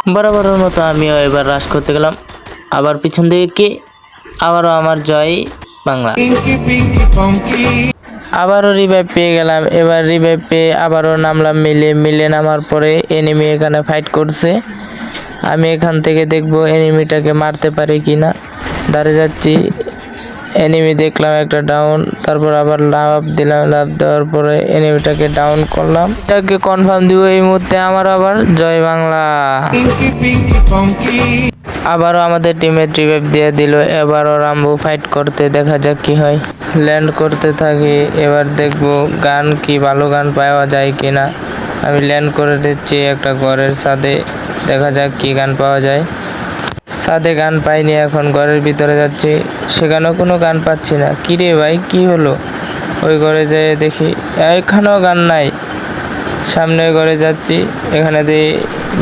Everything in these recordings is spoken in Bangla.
বরাবরের মতো আমিও এবার রাশ করতে গেলাম, আবার পিছন দিকে কি, আবারও আমার জয় বাংলা। আবারও রিভাইভ পেয়ে গেলাম, এবার রিভাইভ পেয়ে আবারও নামলাম মিলে নামার পরে এনিমি এখানে ফাইট করছে। আমি এখান থেকে দেখবো এনিমিটাকে মারতে পারি কিনা। দাঁড়িয়ে যাচ্ছি, এনিমি দেখলাম একটা ডাউন, তারপর আবার লাভ দিলাম, লাভ দেওয়ার পরে এনিমিটাকে ডাউন করলাম। এটাকে কনফার্ম দিব এই মুহূর্তে আমার আবার জয় বাংলা। আবারও আমাদের টিমে রিভাইভ দিয়ে দিল, এবারও রামবো ফাইট করতে, দেখা যাক কি হয়। ল্যান্ড করতে থাকি, এবার দেখবো গান কি ভালো গান পাওয়া যায় কিনা। আমি ল্যান্ড করে দিচ্ছি একটা ঘরের ছাদে, দেখা যাক কি গান পাওয়া যায়। ছাদে গান পাইনি, এখন ঘরের ভিতরে যাচ্ছি, সেখানেও কোনো গান পাচ্ছি না। কিরে ভাই কি হলো? ওই ঘরে যেয়ে দেখি এখানেও গান নাই। সামনের ঘরে যাচ্ছি, এখানে দিয়ে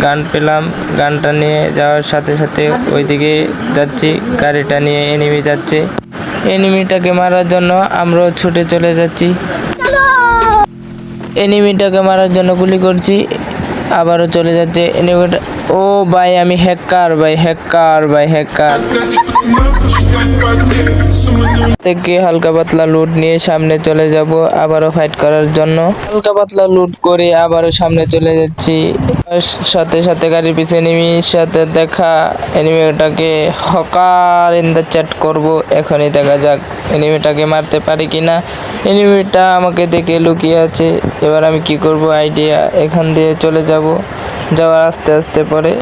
গান পেলাম, গানটা নিয়ে যাওয়ার সাথে সাথে ওইদিকে যাচ্ছি, গাড়িটা নিয়ে এনিমি যাচ্ছে। এনিমিটাকে মারার জন্য আমরাও ছুটে চলে যাচ্ছি, এনিমিটাকে মারার জন্য গুলি করছি, আবারও চলে যাচ্ছে এনিমিটা। ও ভাই আমি হ্যাকার ভাই, হ্যাকার ভাই, হ্যাকার থেকে হালকা পাতলা লুট নিয়ে সামনে চলে যাব আবারও ফাইট করার জন্য। হালকা পাতলা লুট করে আবারও সামনে চলে যাচ্ছি, সাথে সাথে গাড়ির পিছনে এনিমির সাথে দেখা। এনিমিটাকে হকার ইন দ্য চ্যাট করব, এখনই দেখা যাক এনিমিটাকে মারতে পারি কিনা। এনিমিটা আমাকে দেখে লুকিয়ে আছে, এবার আমি কি করব আইডিয়া, এখান দিয়ে চলে যাওয়ার আস্তে আস্তে পরে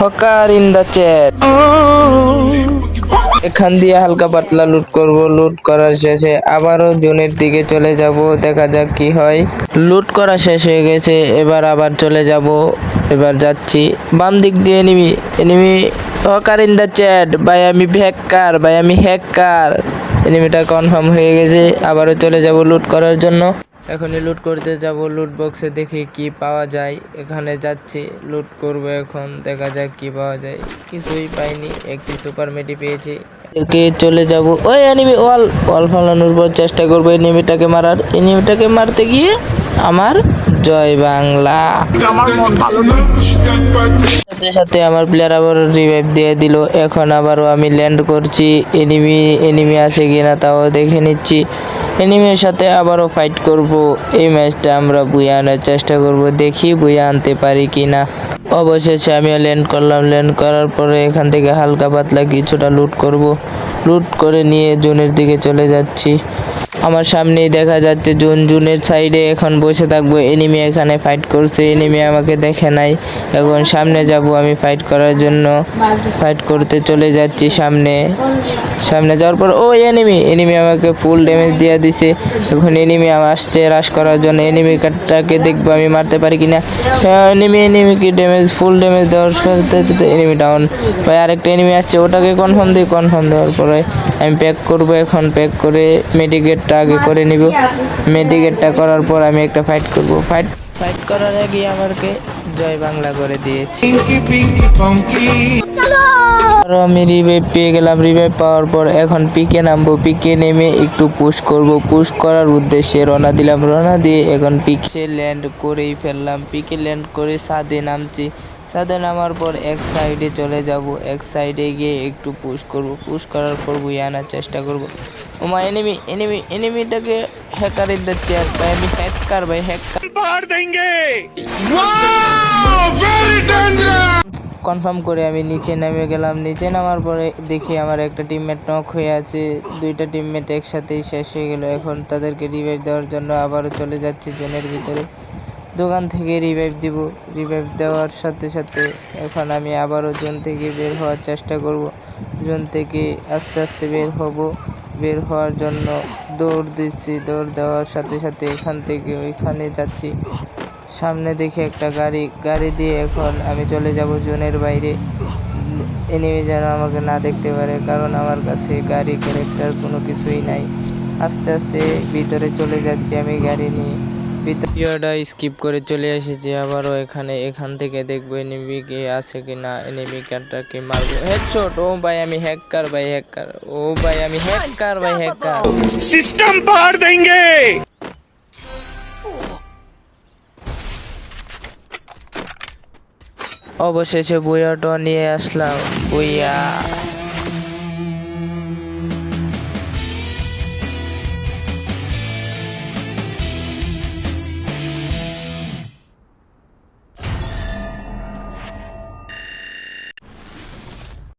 হকার ইন দ্য চ্যাট। এখান দিয়ে হালকা পাতলা লুট করব, লুট করার শেষে আবারও জোনের দিকে চলে যাব, দেখা যাক কি হয়। লুট করা শেষ হয়ে গেছে, এবার আবার চলে যাব, এবার যাচ্ছি বাম দিক দিয়ে। Enemy hacker in the chat ভাই, আমি হ্যাকার ভাই, আমি হ্যাকার। এনিমিটা কনফার্ম হয়ে গেছে, আবারও চলে যাব লুট করার জন্য। এখনই লুট করতে যাব, লুট বক্সে দেখি কি পাওয়া যায়, এখানে যাচ্ছি লুট করব এখন, দেখা যাক কি পাওয়া যায়। কিছুই পাইনি, একটি সুপার মেডি পেয়েছি, একে চলে যাব। ওই এনিমি ওয়াল ফালানোর পর চেষ্টা করবো এনিমিটাকে মারার, এনিমিটাকে মারতে গিয়ে আমার জয় বাংলা। সাথে সাথে আমার প্লেয়ার আবার রিভাইভ দিয়ে দিল, এখন আবারও আমি ল্যান্ড করছি, এনিমি আছে কিনা তাও দেখে নিচ্ছি। এনিমির সাথে আবারও ফাইট করব, এই ম্যাচটা আমরা বুয়ে আনার চেষ্টা করব, দেখি বুয়ে আনতে পারি কিনা। অবশেষে আমিও ল্যান্ড করলাম, ল্যান্ড করার পরে এখান থেকে হালকা পাতলা কিছুটা লুট করব, লুট করে নিয়ে জোনের দিকে চলে যাচ্ছি। আমার সামনেই দেখা যাচ্ছে জোনের সাইডে এখন বসে থাকবো, এনিমি এখানে ফাইট করছে, এনিমি আমাকে দেখে নাই। এখন সামনে যাব আমি ফাইট করার জন্য, ফাইট করতে চলে যাচ্ছি সামনে যাওয়ার পর ও এনিমি আমাকে ফুল ড্যামেজ দিয়ে দিছে। এখন এনিমি আসছে রাশ করার জন্য, এনিমিটাকে দেখবো আমি মারতে পারি কিনা। এনিমিকে ফুল ড্যামেজ দেওয়ার সাথে এনিমি ডাউন। ভাই আরেকটা এনিমি আসছে, ওটাকে কনফার্ম দেওয়ার পরে আমি প্যাক করবো। এখন প্যাক করে মেডিকেটটা আগে করে নিব, মেডিকেটটা করার পর আমি একটা ফাইট করব। ফাইট করার আগে আমাকে জয় বাংলা করে দিয়েছি। আরো আমি রিভাইভ পেয়ে গেলাম, রিভাইভ পাওয়ার পর এখন পিকে নামবো, পিকে নেমে একটু পুশ করব, পুশ করার উদ্দেশ্যে রওনা দিলাম, রওনা দিয়ে এখন পিকে ল্যান্ড করেই ফেললাম। পিকে ল্যান্ড করে ছাদে নামছি, ছাদে নামার পর এক সাইডে চলে যাব, এক সাইডে গিয়ে একটু পুশ করব, পুশ করার পর বইয়ে আনার চেষ্টা করব। ওমা এনিমিটাকে হ্যাকারের দিচ্ছে, ভাই আমি হ্যাকার ভাই, হ্যাকার কনফার্ম করে আমি নিচে নেমে গেলাম। নিচে নামার পরে দেখি আমার একটা টিমমেট নক হয়ে আছে, দুইটা টিমমেট একসাথেই শেষ হয়ে গেল। এখন তাদেরকে রিভাইভ দেওয়ার জন্য আবারও চলে যাচ্ছি জোনের ভিতরে, দোকান থেকে রিভাইভ দিব। রিভাইভ দেওয়ার সাথে সাথে এখন আমি আবারও জোন থেকে বের হওয়ার চেষ্টা করব। জোন থেকে আস্তে আস্তে বের হওয়ার জন্য দৌড় দিচ্ছি, দৌড় দেওয়ার সাথে সাথে এখান থেকে ওইখানে যাচ্ছি। সামনে দেখি একটা গাড়ি দিয়ে এখন আমি চলে যাব জোনের বাইরে, এনিমি যেন আমাকে না দেখতে পারে, কারণ আমার কাছে গাড়ি ক্যারেক্টার কোনো কিছুই নাই। আস্তে আস্তে ভিতরে চলে যাচ্ছি আমি গাড়ি নিয়ে, ভিডিওটা স্কিপ করে চলে এসেছি আবারও এখান থেকে দেখবো এনিমি কে আছে কিনা, এনিমি কারটাকে মারবো হেডশট। ও ভাই আমি হ্যাকার ভাই, হ্যাকার। ও ভাই আমি হ্যাকার ভাই, হ্যাকার। सिस्टम पार देंगे। অবশেষে বুয়াটা নিয়ে আসলাম। বুইয়া।